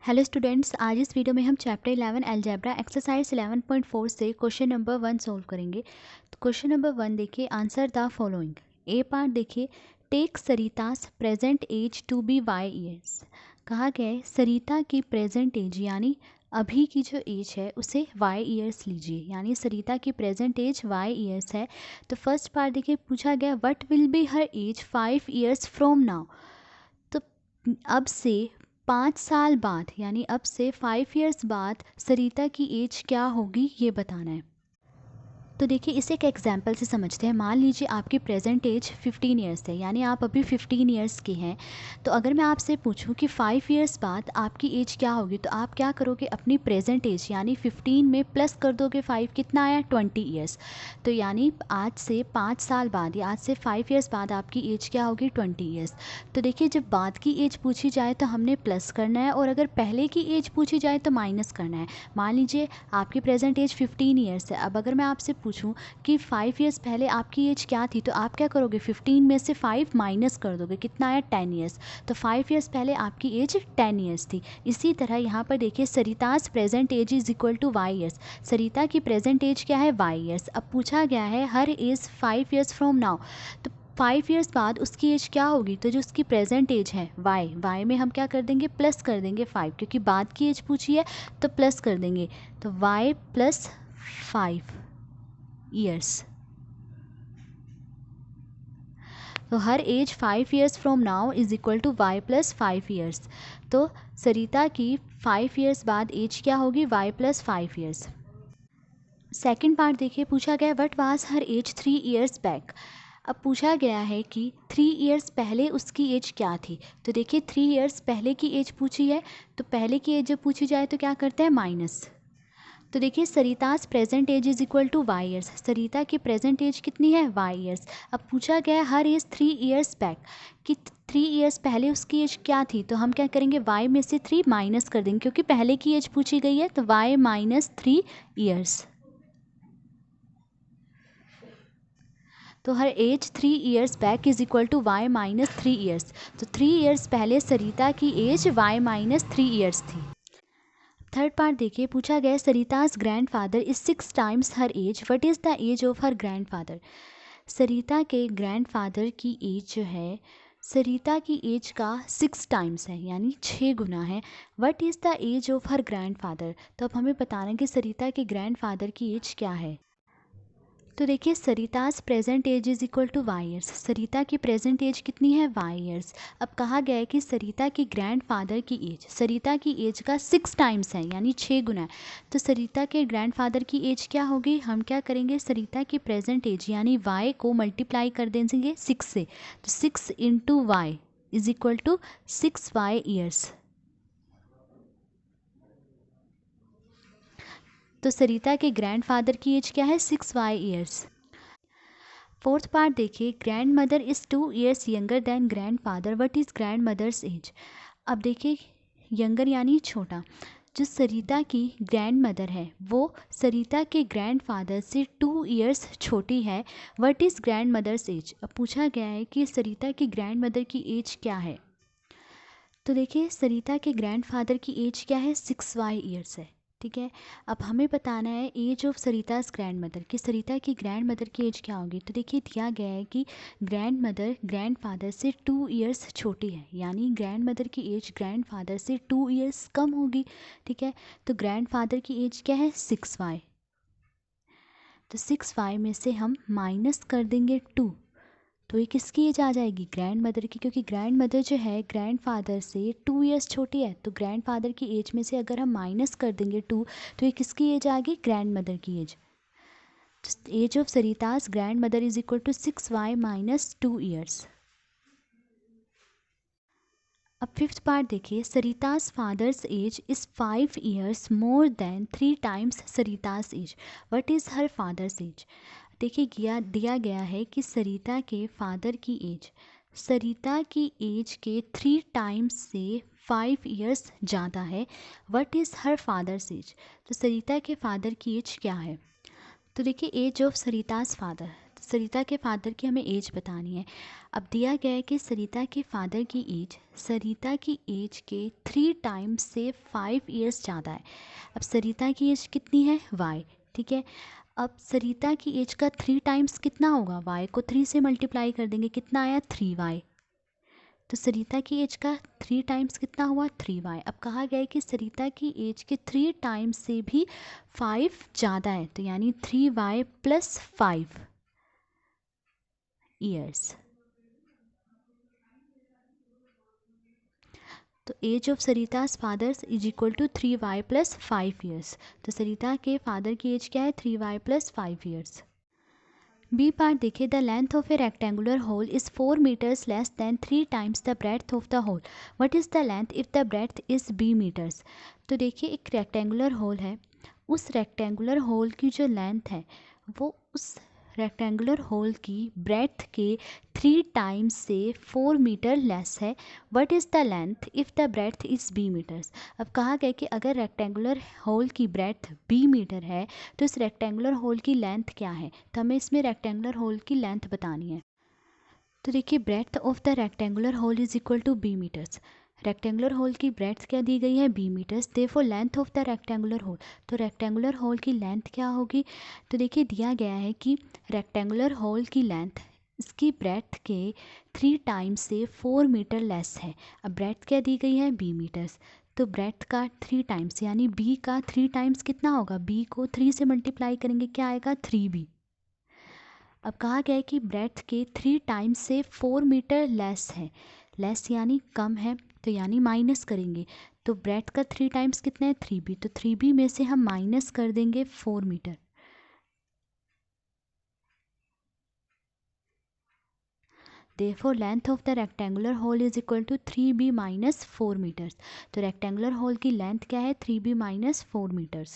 Hello students, आज इस video में हम चैप्टर 11 अलजेब्रा एक्सरसाइज 11.4 से क्वेश्चन नंबर 1 सोल्व करेंगे। तो क्वेश्चन नंबर 1 देखिए, answer the following. A part देखिए, take Sarita's present age to be y years. कहा गया है सरिता की प्रेजेंट एज यानी अभी की जो एज है उसे वाई ईयर्स लीजिए, यानी सरिता की प्रेजेंट एज वाई ईयर्स है। तो फर्स्ट पार्ट देखिए, पूछा गया what will be her age 5 years from now. तो अब से 5 साल बाद यानी अब से 5 ईयर्स बाद सरिता की एज क्या होगी ये बताना है। तो देखिए, इसे एक एग्जाम्पल से समझते हैं। मान लीजिए आपकी प्रेजेंट एज 15 ईयर्स है, यानी आप अभी 15 ईयर्स के हैं। तो अगर मैं आपसे पूछूं कि 5 ईयर्स बाद आपकी एज क्या होगी, तो आप क्या करोगे, अपनी प्रेजेंट एज यानी 15 में प्लस कर दोगे 5, कितना आया 20 ईयर्स। तो यानी आज से 5 साल बाद या आज से 5 ईयर्स बाद आपकी एज क्या होगी 20 ईयर्स। तो देखिए, जब बाद की एज पूछी जाए तो हमने प्लस करना है, और अगर पहले की एज पूछी जाए तो माइनस करना है। मान लीजिए आपकी प्रेजेंट एज 15 ईयर्स है। अब अगर मैं आपसे पूछूं कि 5 ईयर्स पहले आपकी एज क्या थी, तो आप क्या करोगे, 15 में से 5 माइनस कर दोगे, कितना आया 10 ईयर्स। तो 5 ईयर्स पहले आपकी एज 10 ईयर्स थी। इसी तरह यहाँ पर देखिए, Sarita's present age is equal to y years. Sarita की प्रेजेंट एज क्या है, वाई ईयर्स। अब पूछा गया है हर एज 5 ईयर्स फ्रॉम नाउ। तो 5 ईयर्स बाद उसकी एज क्या होगी, तो जो उसकी प्रेजेंट एज है वाई में हम क्या कर देंगे, प्लस कर देंगे 5, क्योंकि बाद की एज पूछी है तो प्लस कर देंगे। तो वाई प्लस 5 ईयर्स। तो her age 5 years from now is equal to y plus 5 years. तो सरिता की 5 ईयर्स बाद एज क्या होगी, y plus 5 years. Second part देखिए, पूछा गया what was her age 3 years back. अब पूछा गया है कि 3 ईयर्स पहले उसकी एज क्या थी। तो देखिए, 3 ईयर्स पहले की एज पूछी है, तो पहले की एज जब पूछी जाए तो क्या करते हैं, माइनस। तो देखिए, Sarita's present age is equal to y years. Sarita की प्रेजेंट एज कितनी है, वाई ईयर्स। अब पूछा गया है हर एज 3 ईयर्स बैक, कि 3 ईयर्स पहले उसकी एज क्या थी। तो हम क्या करेंगे, वाई में से 3 माइनस कर देंगे, क्योंकि पहले की एज पूछी गई है। तो वाई माइनस 3 ईयर्स। तो her age 3 years back is equal to y minus 3 years. तो 3 ईयर्स पहले सरिता की एज वाई माइनस 3 ईयर्स थी। थर्ड पार्ट देखिए, पूछा गया Sarita's grandfather is 6 times her age, what is the age of her grandfather. Sarita के grand father की as जो है, सरिता की एज का 6 टाइम्स है, यानी 6 गुना है। What is the age of her grandfather. तो अब हमें बताना है कि सरिता के ग्रैंड फादर की एज क्या है। तो देखिए, Sarita's present age is equal to y years. Sarita की प्रेजेंट एज कितनी है, वाई ईयर्स। अब कहा गया है कि सरिता की ग्रैंड फादर की एज, सरिता की एज का 6 टाइम्स है, यानी 6 गुना है। तो सरिता के ग्रैंड फादर की एज क्या होगी, हम क्या करेंगे, सरिता की प्रेजेंट एज यानी वाई को मल्टीप्लाई कर देंगे 6 से। तो 6 into y is equal to 6 y years. तो सरिता के ग्रैंड फादर की एज क्या है, 6 वाई ईयर्स। फोर्थ पार्ट देखिए, grandmother is 2 years younger than grandfather, what is grandmother's age. अब देखिए, यंगर यानी छोटा। जो सरिता की ग्रैंड मदर है वो सरिता के ग्रैंड फादर से 2 ईयर्स छोटी है। What is grandmother's age. अब पूछा गया है कि सरिता की ग्रैंड मदर की एज क्या है। तो देखिए, सरिता के ग्रैंड फादर की एज क्या है, 6 वाई ईयर्स है। ठीक है, अब हमें बताना है as of Sarita's grand mother, कि सरिता की ग्रैंड मदर की एज क्या होगी। तो देखिए, दिया गया है कि ग्रैंड मदर ग्रैंड फादर से 2 ईयर्स छोटी है, यानी ग्रैंड मदर की एज ग्रैंड फादर से 2 ईयर्स कम होगी। ठीक है, तो ग्रैंड फादर की एज क्या है, 6 वाई। तो 6 वाई में से हम माइनस कर देंगे 2, तो ये किसकी एज आ जाएगी, ग्रैंड मदर की, क्योंकि ग्रैंड मदर जो है ग्रैंड फादर से 2 ईयर्स छोटी है। तो ग्रैंड फादर की एज में से अगर हम माइनस कर देंगे 2, तो ये किसकी एज आ गई, ग्रैंड मदर की age. Age of Sarita's grand mother is equal to 6 y minus 2 years. अब फिफ्थ पार्ट देखिए, Sarita's father's age is 5 years more than 3 times Sarita's age, what is her father's age. देखिए, दिया गया है कि सरिता के फादर की एज सरिता की एज के 3 टाइम्स से 5 ईयर्स ज़्यादा है। What is her father's as. तो सरिता के फादर की एज क्या है। तो देखिए, as of Sarita's father, Sarita के फादर की हमें एज बतानी है। अब दिया गया है कि सरिता के फादर की एज सरिता की एज के 3 टाइम्स से 5 ईयर्स ज़्यादा है। अब सरिता की एज कितनी है y, ठीक है। अब सरिता की एज का 3 टाइम्स कितना होगा, y को 3 से मल्टीप्लाई कर देंगे, कितना आया 3y। तो सरिता की एज का 3 टाइम्स कितना हुआ 3y। अब कहा गया है कि सरिता की एज के 3 टाइम्स से भी 5 ज़्यादा है, तो यानी 3y + 5 ईयर्स। तो age of Sarita's father's is equal to 3y + 5 years. तो सरिता के फादर की एज क्या है 3y + 5 ईयर्स। बी पार्ट देखिए, the length of a rectangular hole is 4 metres less than 3 times the breadth of the hole. What is the length if the breadth is b metres. तो देखिए एक rectangular whole है, उस rectangular hole की जो length है वो उस रेक्टेंगुलर होल की ब्रेड्थ के 3 टाइम्स से 4 मीटर लेस है। What is the length if the breadth is b metres. अब कहा गया कि अगर रेक्टेंगुलर होल की ब्रेड्थ b मीटर है तो इस रेक्टेंगुलर होल की लेंथ क्या है, तो हमें इसमें रेक्टेंगुलर होल की लेंथ बतानी है। तो देखिए breadth of the rectangular hole is equal to b metres. Rectangular hole की ब्रेड्थ क्या दी गई है b metres, therefore length of the rectangular hole, तो रेक्टेंगुलर होल की लेंथ क्या होगी। तो देखिए दिया गया है कि रेक्टेंगुलर होल की लेंथ इसकी ब्रेड्थ के 3 टाइम्स से 4 मीटर लेस है। अब ब्रेड्थ क्या दी गई है b मीटर्स, तो ब्रेड्थ का 3 टाइम्स यानी b का 3 टाइम्स कितना होगा, b को 3 से मल्टीप्लाई करेंगे क्या आएगा 3b। अब कहा गया है कि ब्रेड्थ के 3 टाइम्स से 4 मीटर लेस है, लेस यानी कम है, तो यानी माइनस करेंगे। तो ब्रेड्थ का 3 टाइम्स कितना है 3b, तो 3b में से हम माइनस कर देंगे 4 metre. Therefore length of the rectangular hole is equal to 3b - 4 metres. तो रेक्टेंगुलर होल की लेंथ क्या है 3b - 4 मीटर्स।